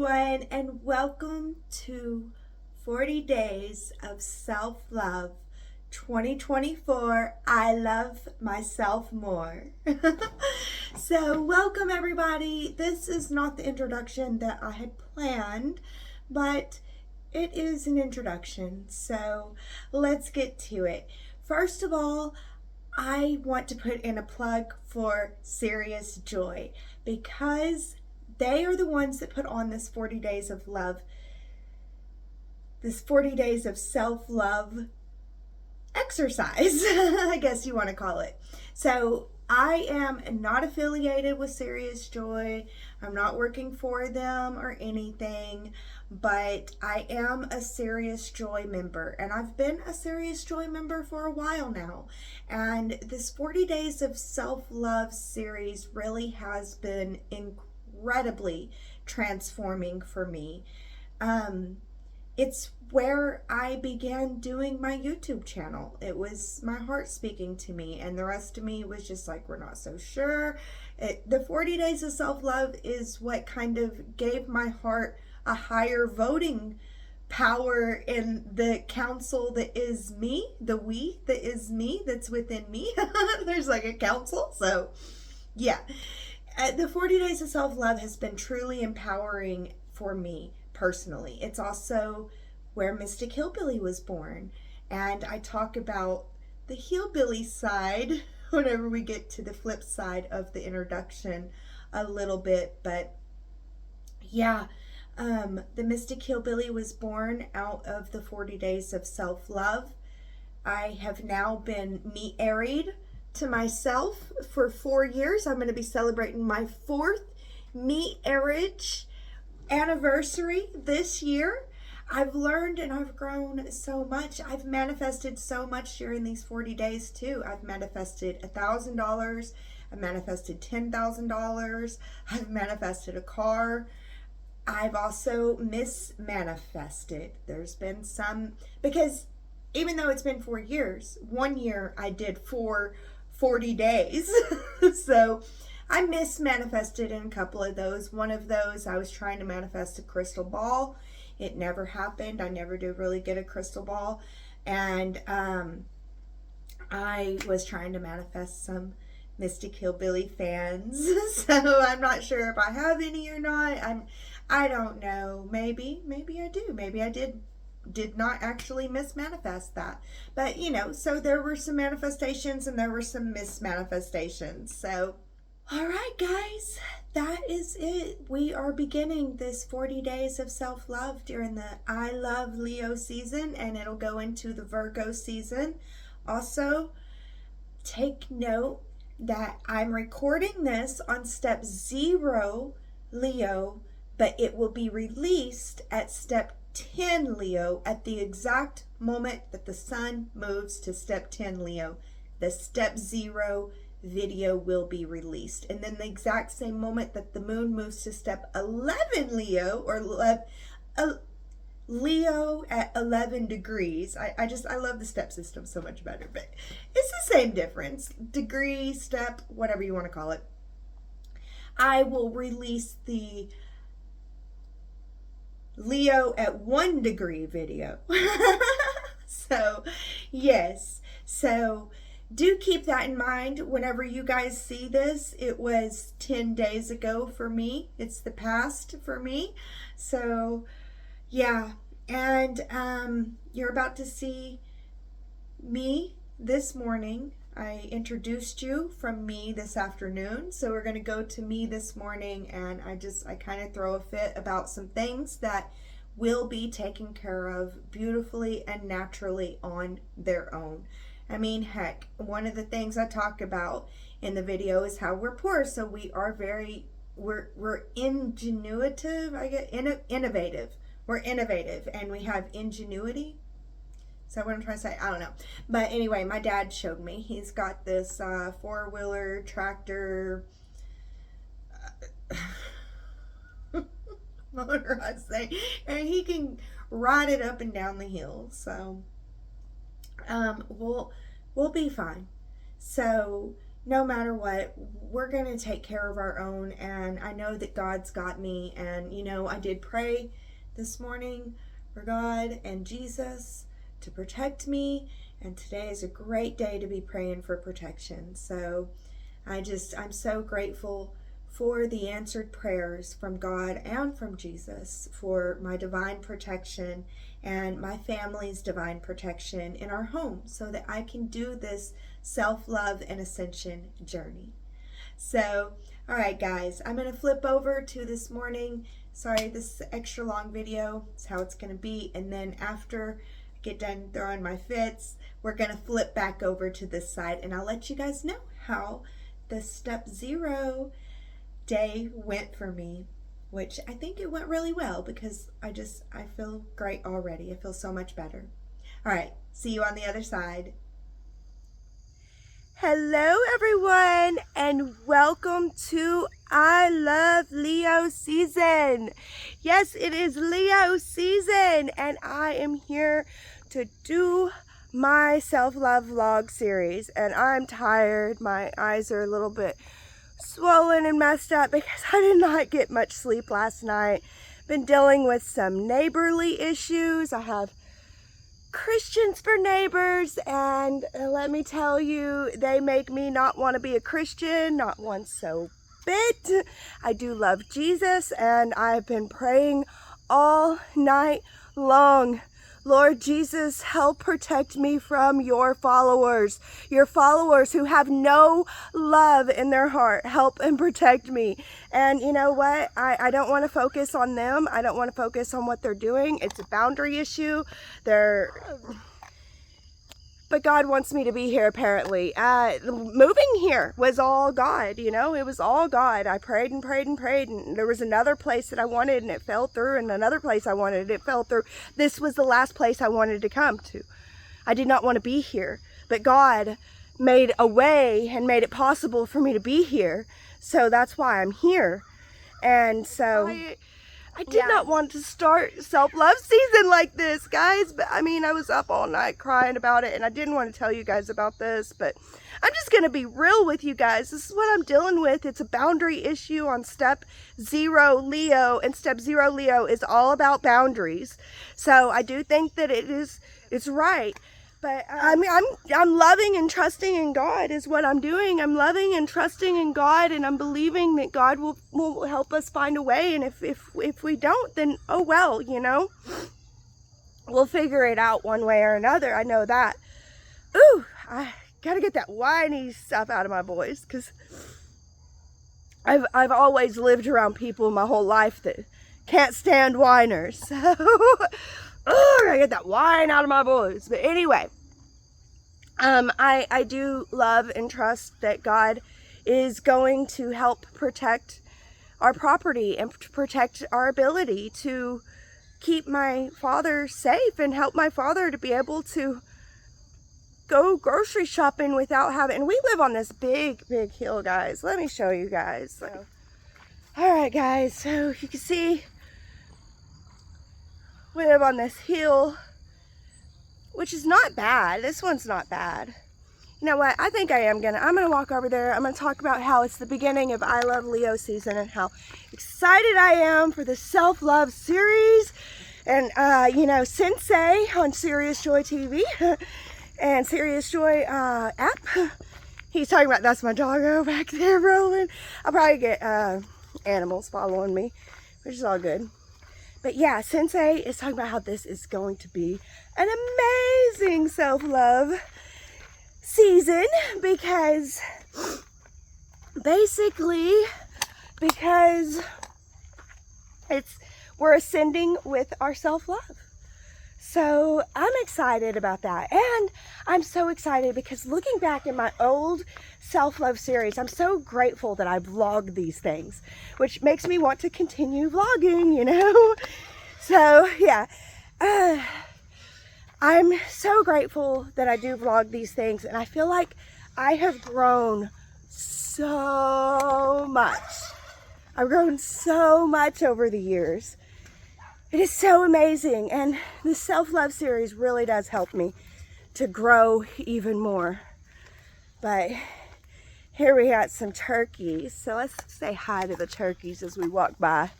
everyone, and welcome to 40 Days of Self-Love 2024. I love myself more. So, welcome everybody. This is not the introduction that I had planned, but it is an introduction. So, let's get to it. First of all, I want to put in a plug for Sirius Joy because they are the ones that put on this 40 days of love, this 40 days of self-love exercise, I guess you want to call it. So I am not affiliated with Sirius Joy. I'm not working for them or anything, but I am a Sirius Joy member, and I've been a Sirius Joy member for a while now. And this 40 Days of Self-Love series really has been incredibly transforming for me. It's where I began doing my YouTube channel. It was my heart speaking to me, and the rest of me was just like, we're not so sure. The 40 Days of Self-Love is what kind of gave my heart a higher voting power in the council that is me, the we that is me, that's within me. There's like a council. So yeah, the 40 Days of Self-Love has been truly empowering for me personally. It's also where Mystic Hillbillie was born, and I talk about the hillbilly side whenever we get to the flip side of the introduction a little bit. But yeah, the Mystic Hillbillie was born out of the 40 Days of Self-Love. I have now been married to myself for 4 years. I'm going to be celebrating my 4th marriage anniversary this year. I've learned and I've grown so much. I've manifested so much during these 40 days too. I've manifested $1,000. I've manifested $10,000. I've manifested a car. I've also mismanifested. There's been some, because even though it's been 4 years, 1 year I did for 40 days. So I mismanifested in a couple of those. One of those, I was trying to manifest a crystal ball. It never happened. I never did really get a crystal ball. And I was trying to manifest some Mystic Hillbillie fans. So I'm not sure if I have any or not. I don't know. Maybe I do. Maybe I did not actually mismanifest that. But so there were some manifestations and there were some mismanifestations. So all right, guys, that is it. We are beginning this 40 Days of Self-Love during the I Love Leo season, and it'll go into the Virgo season. Also, take note that I'm recording this on step 0 Leo, but it will be released at step 10 Leo at the exact moment that the sun moves to step 10 Leo. The step 0 video will be released, and then the exact same moment that the moon moves to step 11 Leo, or Leo at 11 degrees. I love the step system so much better, but it's the same difference, degree, step, whatever you want to call it. I will release the Leo at 1 degree video. So yes, so do keep that in mind whenever you guys see this. It was 10 days ago for me. It's the past for me. So yeah, and you're about to see me this morning. I introduced you from me this afternoon, so we're going to go to me this morning, and I kind of throw a fit about some things that will be taken care of beautifully and naturally on their own. I mean, heck, one of the things I talk about in the video is how we're poor, so we are we're ingenuitive, I guess, innovative. We're innovative, and we have ingenuity. Is that what I'm trying to say? I don't know. But anyway, my dad showed me. He's got this 4-wheeler tractor motor, I say, and he can ride it up and down the hill. So we'll be fine. So no matter what, we're going to take care of our own. And I know that God's got me. And, I did pray this morning for God and Jesus to protect me. And today is a great day to be praying for protection. So I'm so grateful for the answered prayers from God and from Jesus, for my divine protection and my family's divine protection in our home, so that I can do this self-love and ascension journey. So, all right, guys, I'm going to flip over to this morning. Sorry, this extra long video is how it's going to be. And then after I get done throwing my fits, we're going to flip back over to this side, and I'll let you guys know how the step 0 day went for me, which I think it went really well, because I feel great already. I feel so much better. All right, see you on the other side. Hello everyone, and welcome to I Love Leo season. Yes, it is Leo season, and I am here to do my self-love vlog series. And I'm tired. My eyes are a little bit swollen and messed up because I did not get much sleep last night. Been dealing with some neighborly issues. I have Christians for neighbors, and let me tell you, they make me not want to be a Christian, not one so bit. I do love Jesus, and I've been praying all night long. Lord Jesus, help protect me from your followers who have no love in their heart. Help and protect me. And you know what? I don't want to focus on them. I don't want to focus on what they're doing. It's a boundary issue. But God wants me to be here, apparently. Moving here was all God, it was all God. I prayed and prayed and prayed, and there was another place that I wanted, and it fell through, and another place I wanted, and it fell through. This was the last place I wanted to come to. I did not want to be here, but God made a way and made it possible for me to be here, so that's why I'm here. And so I did not want to start self-love season like this, guys. But I mean, I was up all night crying about it, and I didn't want to tell you guys about this, but I'm just going to be real with you guys. This is what I'm dealing with. It's a boundary issue on step 0 Leo, and step 0 Leo is all about boundaries. So I do think that it's right. But I'm loving and trusting in God is what I'm doing. I'm loving and trusting in God, and I'm believing that God will help us find a way. And if we don't, then oh well, we'll figure it out one way or another. I know that. Ooh, I gotta get that whiny stuff out of my voice, because I've always lived around people my whole life that can't stand whiners. So oh, I gotta get that whine out of my voice. But anyway, I do love and trust that God is going to help protect our property and protect our ability to keep my father safe, and help my father to be able to go grocery shopping without having, and we live on this big hill, guys. Let me show you guys. So, all right, guys, so you can see we live on this hill, which is not bad. This one's not bad. You know what? I think I'm gonna walk over there. I'm gonna talk about how it's the beginning of I Love Leo season, and how excited I am for the self-love series. And Sensei on Sirius Joy TV and Sirius Joy app. He's talking about, that's my doggo back there rolling. I'll probably get animals following me, which is all good. But yeah, Sensei is talking about how this is going to be an amazing self-love season, because we're ascending with our self-love. So I'm excited about that. And I'm so excited because looking back in my old self-love series, I'm so grateful that I vlogged these things, which makes me want to continue vlogging, So yeah, I'm so grateful that I do vlog these things, and I feel like I have grown so much. I've grown so much over the years. It is so amazing, and the self-love series really does help me to grow even more. But Here we got some turkeys. So let's say hi to the turkeys as we walk by.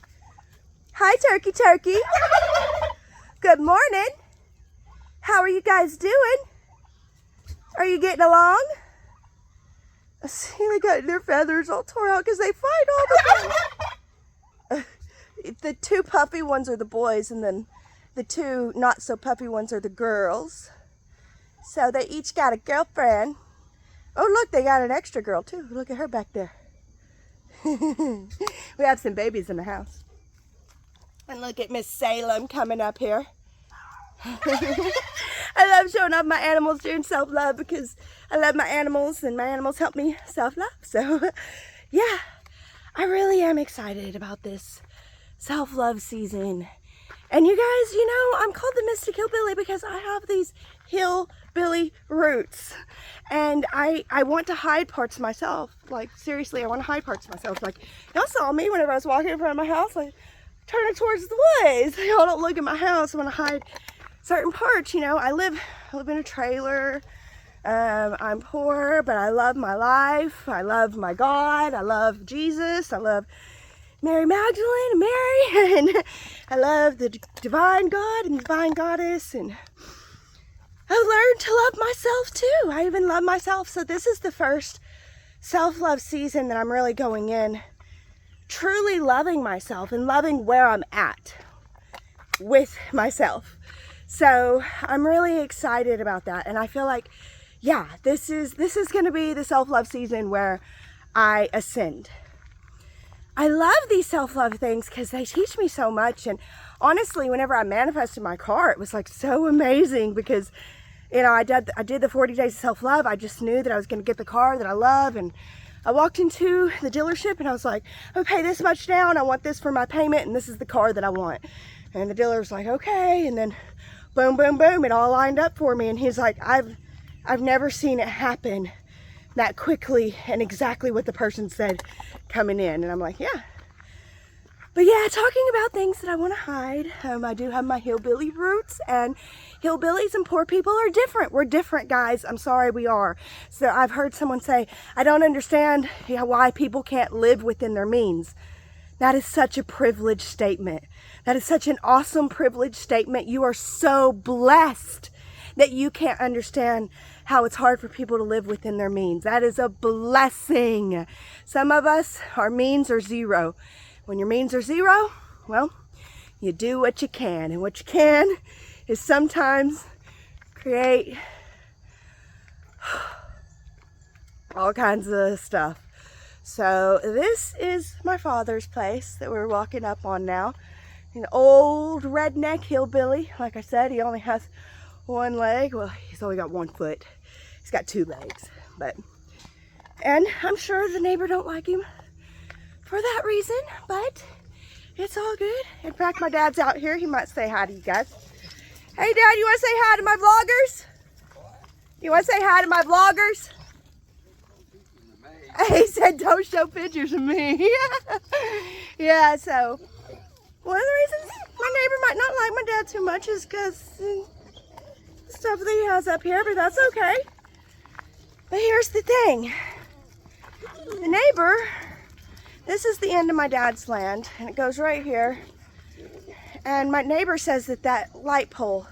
Hi, turkey, turkey. Good morning. How are you guys doing? Are you getting along? See, they got their feathers all tore out because they fight all the time. The two puppy ones are the boys, and then the two not so puppy ones are the girls. So they each got a girlfriend. Oh, look, they got an extra girl too. Look at her back there. We have some babies in the house. And look at Miss Salem coming up here. I love showing off my animals during self-love because I love my animals and my animals help me self-love. So yeah, I really am excited about this self-love season. And you guys, you know, I'm called the Mystic Hillbillie because I have these hillbilly roots. And I want to hide parts of myself. Like, seriously, I want to hide parts of myself. Like, y'all saw me whenever I was walking in front of my house, like, turning towards the woods. Y'all don't look at my house. I want to hide certain parts, you know. I live in a trailer. I'm poor, but I love my life. I love my God. I love Jesus. I love Mary Magdalene and Mary. And I love the divine God and divine goddess. And I've learned to love myself too. I even love myself. So this is the first self-love season that I'm really going in, truly loving myself and loving where I'm at with myself. So I'm really excited about that. And I feel like, yeah, this is going to be the self-love season where I ascend. I love these self-love things because they teach me so much. And honestly, whenever I manifested my car, it was like so amazing because, you know, I did the 40 days of self-love. I just knew that I was going to get the car that I love. And I walked into the dealership and I was like, I'm gonna pay this much down. I want this for my payment and this is the car that I want. And the dealer was like, okay. And then boom, boom, boom, it all lined up for me. And he's like, I've never seen it happen that quickly and exactly what the person said coming in. And I'm like, yeah. But yeah, talking about things that I want to hide, I do have my hillbilly roots, and hillbillies and poor people are different. We're different, guys. I'm sorry, we are. So I've heard someone say, I don't understand why people can't live within their means. That is such a privileged statement. That is such an awesome privileged statement. You are so blessed that you can't understand how it's hard for people to live within their means. That is a blessing. Some of us, our means are zero. When your means are zero, well, you do what you can. And what you can is sometimes create all kinds of stuff. So this is my father's place that we're walking up on now. An old redneck hillbilly. Like I said, he only has one leg. Well, he's only got 1 foot. He's got 2 legs. And I'm sure the neighbor don't like him for that reason, but it's all good. In fact, my dad's out here. He might say hi to you guys. Hey, Dad, you want to say hi to my vloggers? You want to say hi to my vloggers? He said, don't show pictures of me. Yeah, so one of the reasons my neighbor might not like my dad too much is because stuff that he has up here, but that's okay. But here's the thing. The neighbor, this is the end of my dad's land, and it goes right here. And my neighbor says that that light pole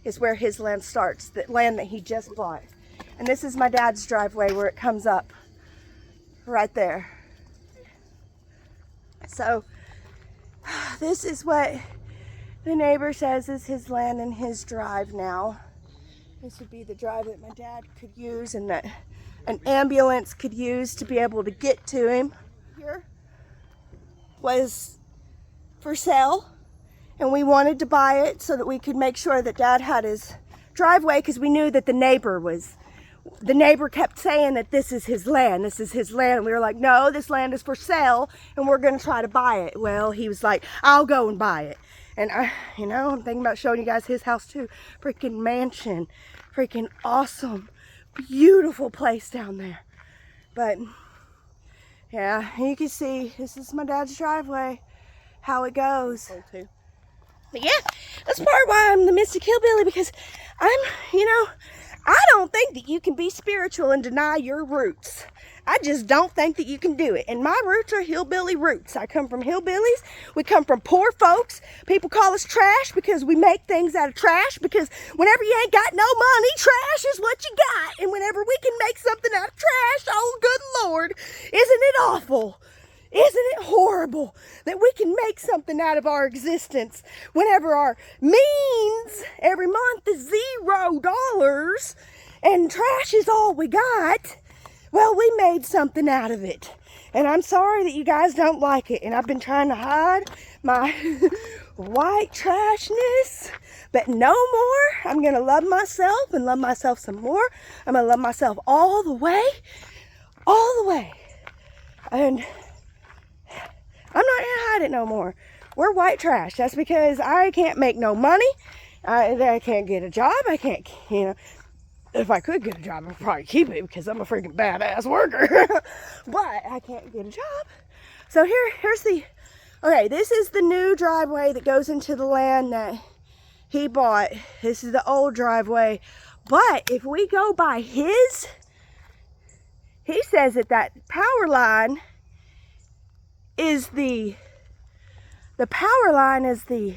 is where his land starts, the land that he just bought. And this is my dad's driveway where it comes up right there. So this is what the neighbor says is his land and his drive now. This would be the drive that my dad could use and that an ambulance could use to be able to get to him. Here was for sale, and we wanted to buy it so that we could make sure that Dad had his driveway, because we knew that the neighbor kept saying that this is his land, this is his land. And we were like, no, this land is for sale and we're going to try to buy it. Well, he was like, I'll go and buy it. And I'm thinking about showing you guys his house too. Freaking mansion, freaking awesome, beautiful place down there. But yeah, you can see this is my dad's driveway, how it goes. But yeah, that's part why I'm the Mystic Hillbillie, because I'm I don't think that you can be spiritual and deny your roots. I just don't think that you can do it. And my roots are hillbilly roots. I come from hillbillies. We come from poor folks. People call us trash because we make things out of trash, because whenever you ain't got no money, trash is what you got. And whenever we can make something out of trash, oh good Lord, isn't it awful? Isn't it horrible that we can make something out of our existence whenever our means every month is $0 and trash is all we got? Well, we made something out of it. And I'm sorry that you guys don't like it. And I've been trying to hide my white trashness. But no more. I'm going to love myself and love myself some more. I'm going to love myself all the way. All the way. And I'm not going to hide it no more. We're white trash. That's because I can't make no money. I can't get a job. I can't, if I could get a job, I'd probably keep it because I'm a freaking badass worker. But I can't get a job. So here's okay, this is the new driveway that goes into the land that he bought. This is the old driveway. But if we go by he says that power line is the power line is the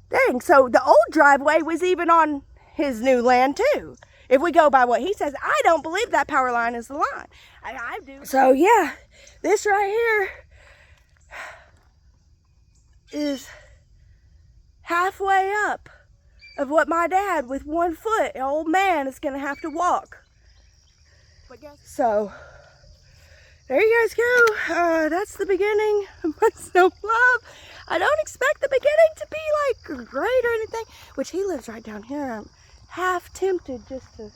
thing. So the old driveway was even on his new land too. If we go by what he says, I don't believe that power line is the line. I do. So yeah, this right here is halfway up of what my dad with 1 foot, an old man, is gonna have to walk. So there you guys go. That's the beginning of my self-love. I don't expect the beginning to be like great or anything, which he lives right down here. I'm half tempted just to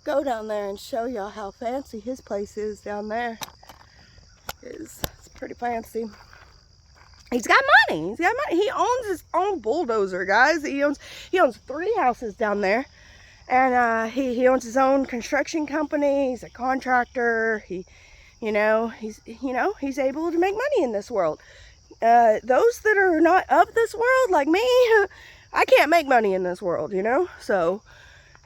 go down there and show y'all how fancy his place is down there. It's pretty fancy. He's got money. He owns his own bulldozer, guys. He owns 3 houses down there. And he owns his own construction company. He's a contractor. He's able to make money in this world. Those that are not of this world, like me, I can't make money in this world, So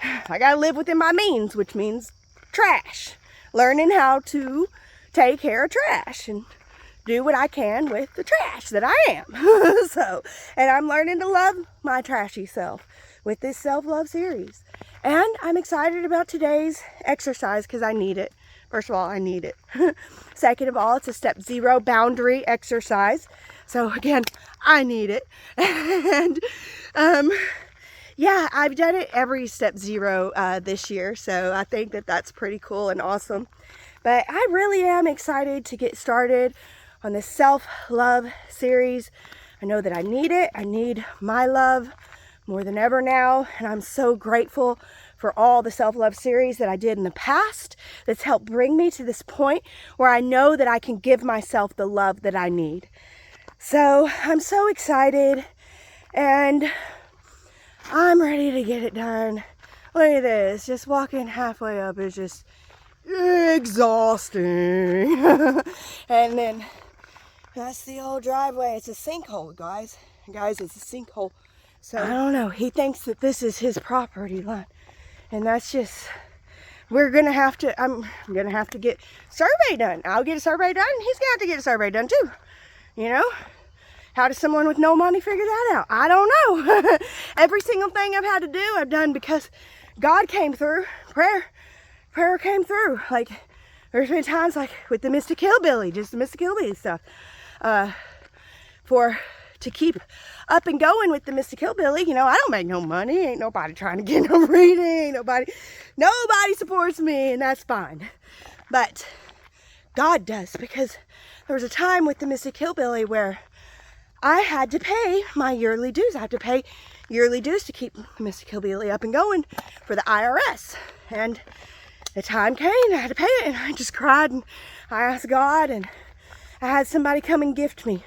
I gotta live within my means, which means trash. Learning how to take care of trash and do what I can with the trash that I am. And I'm learning to love my trashy self with this self-love series. And I'm excited about today's exercise because I need it. First of all, I need it. Second of all, it's a step 0 boundary exercise. So again, I need it. And yeah, I've done it every step 0 this year. So I think that that's pretty cool and awesome. But I really am excited to get started on this self-love series. I know that I need it. I need my love more than ever now, and I'm so grateful for all the self-love series that I did in the past that's helped bring me to this point where I know that I can give myself the love that I need. So I'm so excited, and I'm ready to get it done. Look at this, just walking halfway up is just exhausting. And then that's the old driveway. It's a sinkhole, guys. Guys, it's a sinkhole. So I don't know. He thinks that this is his property line, and that's just. I'm gonna have to get survey done. I'll get a survey done. He's gonna have to get a survey done too. How does someone with no money figure that out? I don't know. Every single thing I've had to do, I've done because God came through. Prayer came through. Like there's been times like with the Mystic Hillbillie, just the Mystic Hillbillie stuff, to keep up and going with the Mystic Hillbillie. I don't make no money. Ain't nobody trying to get no reading. Nobody supports me, and that's fine. But God does, because there was a time with the Mystic Hillbillie where I had to pay my yearly dues. I had to pay yearly dues to keep the Mystic Hillbillie up and going for the IRS. And the time came, I had to pay it, and I just cried, and I asked God, and I had somebody come and gift me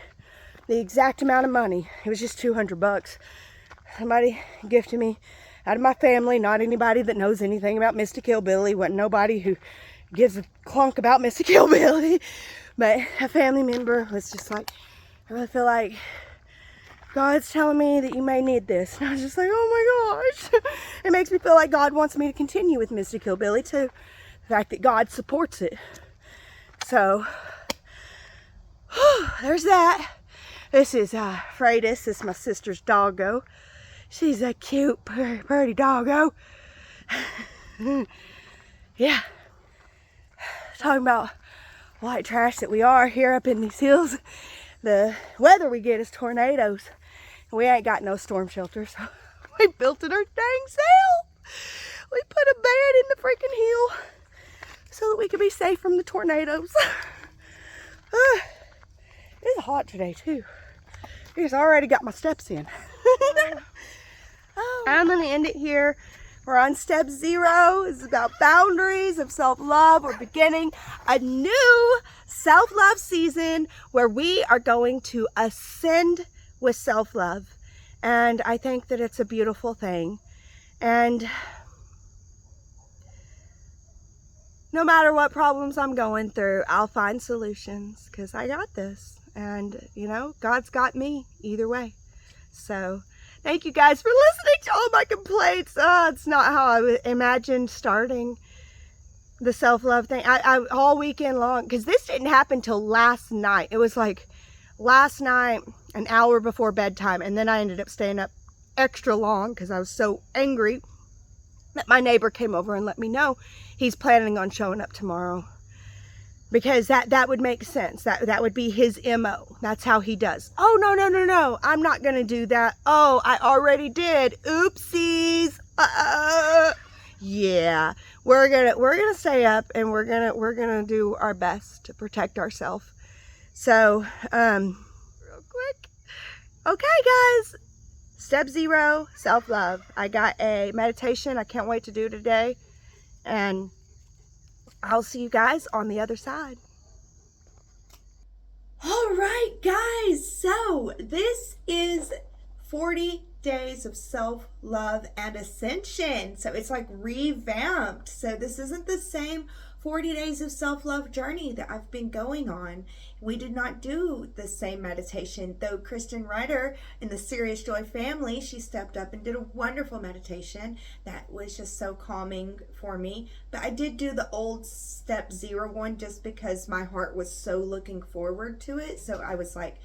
the exact amount of money. It was just $200. Somebody gifted me out of my family, not anybody that knows anything about Mystic Hillbillie. Wasn't nobody who gives a clunk about Mystic Hillbillie, but a family member was just like, I really feel like God's telling me that you may need this. And I was just like, oh my gosh. It makes me feel like God wants me to continue with Mystic Hillbillie too. The fact that God supports it. So, there's that. This is Freydis. This is my sister's doggo. She's a cute, pretty doggo. Yeah. Talking about white trash that we are here up in these hills. The weather we get is tornadoes. We ain't got no storm shelters. We built it our dang self. We put a bed in the freaking hill so that we could be safe from the tornadoes. It's hot today too. It's already got my steps in. I'm gonna end it here. We're on step 0. It's about boundaries of self-love. We're beginning a new self-love season where we are going to ascend with self-love. And I think that it's a beautiful thing. And no matter what problems I'm going through, I'll find solutions because I got this. And, you know, God's got me either way. So thank you guys for listening to all my complaints. It's not how I imagined starting the self-love thing. I all weekend long, because this didn't happen till last night. It was like last night, an hour before bedtime, and then I ended up staying up extra long because I was so angry that my neighbor came over and let me know he's planning on showing up tomorrow. Because that would make sense. That would be his MO. That's how he does. Oh, no. I'm not going to do that. Oh, I already did. Oopsies. Yeah. We're going to stay up and we're going to do our best to protect ourselves. So, real quick. Okay, guys. Step 0, self-love. I got a meditation I can't wait to do today. And I'll see you guys on the other side. All right, guys. So this is 40 days of self-love and ascension. So it's like revamped. So this isn't the same 40 days of self-love journey that I've been going on. We did not do the same meditation, though Kristen Ryder in the Sirius Joy family, she stepped up and did a wonderful meditation that was just so calming for me. But I did do the old step 0 one just because my heart was so looking forward to it. So I was like,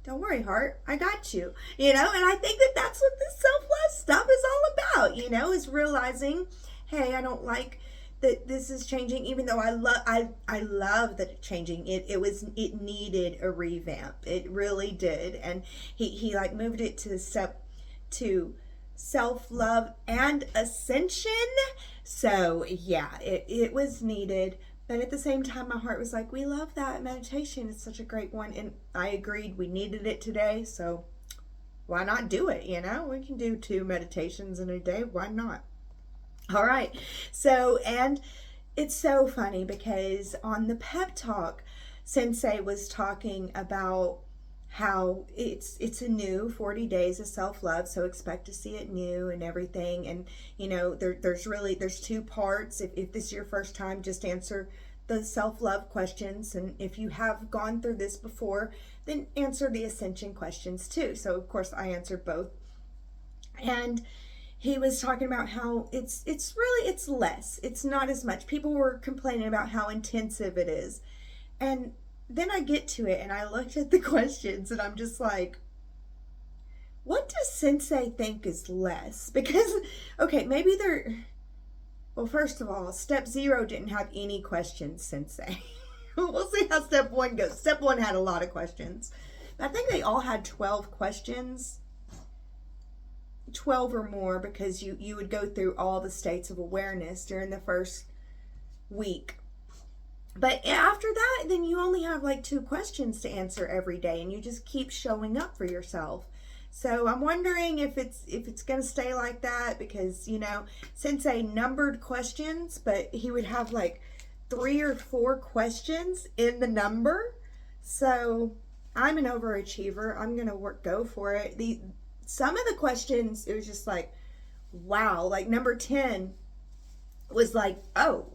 don't worry, heart, I got you, you know. And I think that that's what this self-love stuff is all about, you know, is realizing, hey, I don't like that this is changing, even though I love that it's changing. It needed a revamp. It really did. And he like moved it to step 2, self-love and ascension. So yeah, it was needed. But at the same time, my heart was like, we love that meditation. It's such a great one. And I agreed we needed it today. So why not do it? You know, we can do 2 meditations in a day. Why not? All right. So, and it's so funny because on the pep talk, Sensei was talking about how it's a new 40 days of self-love, so expect to see it new and everything. And you know, there's 2 parts. If this is your first time, just answer the self-love questions, and if you have gone through this before, then answer the ascension questions too. So of course I answered both. And he was talking about how it's less. It's not as much. People were complaining about how intensive it is. And then I get to it and I looked at the questions and I'm just like, what does Sensei think is less? Because, okay, maybe well, first of all, step 0 didn't have any questions, Sensei. We'll see how step 1 goes. Step 1 had a lot of questions. I think they all had 12 questions. 12 or more, because you would go through all the states of awareness during the first week. But after that, then you only have like 2 questions to answer every day, and you just keep showing up for yourself. So I'm wondering if it's going to stay like that, because, you know, Sensei numbered questions, but he would have like 3 or 4 questions in the number. So I'm an overachiever. I'm going to go for it. Some of the questions, it was just like, wow. Like number 10 was like, oh,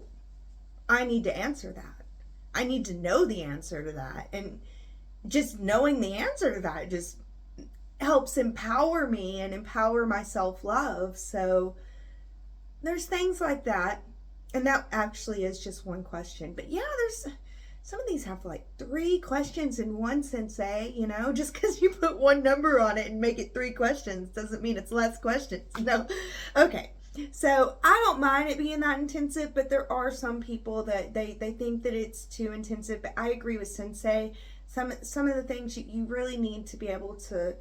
I need to answer that. I need to know the answer to that. And just knowing the answer to that, helps empower me and empower my self-love. So there's things like that. And that actually is just one question. But yeah, there's some of these have like 3 questions in one, sensei. You know, just because you put one number on it and make it 3 questions doesn't mean it's less questions. No. Okay. So I don't mind it being that intensive, but there are some people that they think that it's too intensive. But I agree with sensei. Some of the things you really need to be able to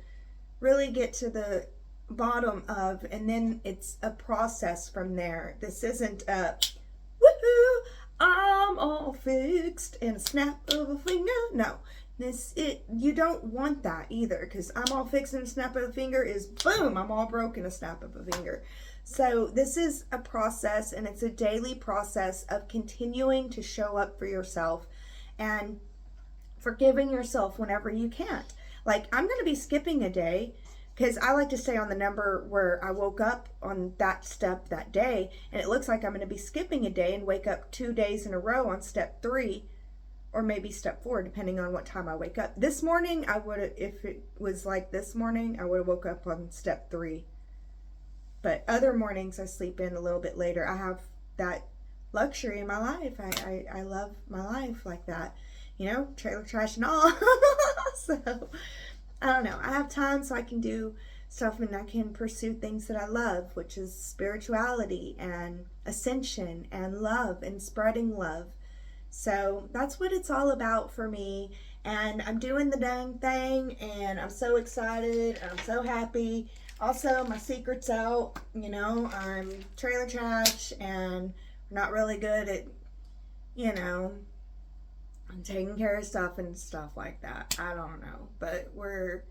really get to the bottom of, and then it's a process from there. This isn't a woohoo, I'm all fixed in a snap of a finger. No, you don't want that either, because I'm all fixed in a snap of a finger is boom, I'm all broken a snap of a finger. So this is a process, and it's a daily process of continuing to show up for yourself and forgiving yourself whenever you can't. Like, I'm going to be skipping a day because I like to stay on the number where I woke up on that step that day, and it looks like I'm going to be skipping a day and wake up 2 days in a row on step 3, or maybe step 4, depending on what time I wake up. This morning, I would have, if it was like this morning, I would have woke up on step 3. But other mornings I sleep in a little bit later. I have that luxury in my life. I love my life like that. You know, trailer trash and all. So, I don't know. I have time so I can do stuff, and I can pursue things that I love, which is spirituality and ascension and love and spreading love. So that's what it's all about for me. And I'm doing the dang thing, and I'm so excited, and I'm so happy. Also, my secret's out. You know, I'm trailer trash and not really good at, you know, I'm taking care of stuff and stuff like that. I don't know. But we're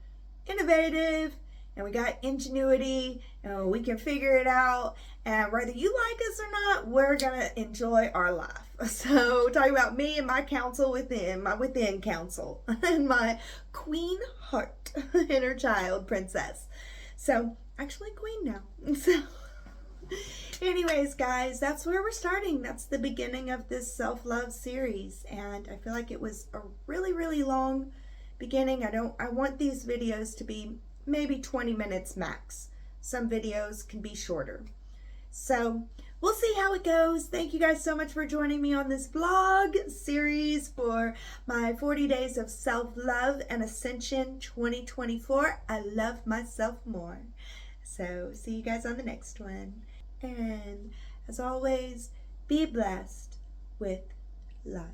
innovative, and we got ingenuity, and we can figure it out. And whether you like us or not, we're going to enjoy our life. So, talking about me and my counsel within, my within counsel, and my queen heart, inner child princess. So, actually queen now. So, anyways, guys, that's where we're starting. That's the beginning of this self-love series, and I feel like it was a really, really long beginning. I want these videos to be maybe 20 minutes max. Some videos can be shorter. So, we'll see how it goes. Thank you guys so much for joining me on this vlog series for my 40 days of self-love and ascension 2024. I love myself more. So, see you guys on the next one. And as always, be blessed with love.